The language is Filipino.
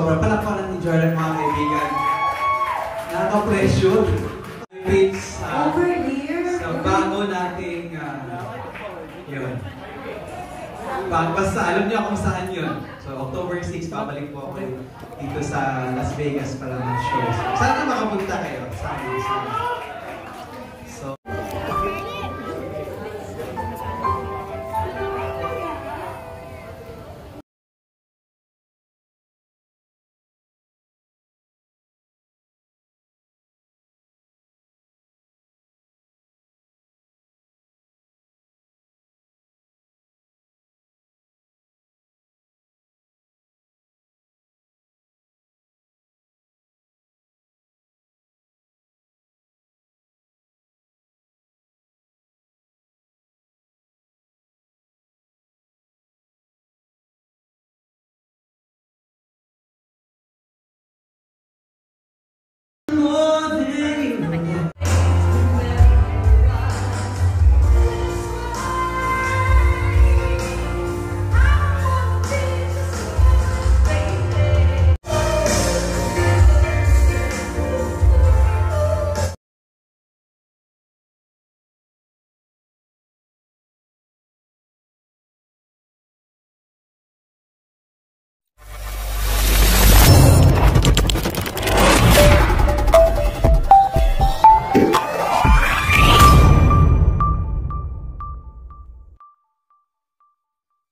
sobra. Palakpakan ni Jordan, mga kaibigan. Nakaka-pressure. Over here? Sa bago nating, yun. Basta alam niyo kung saan yun. So, October 6, babalik po ako dito sa Las Vegas para mag-show. Sana makapunta kayo. Sana.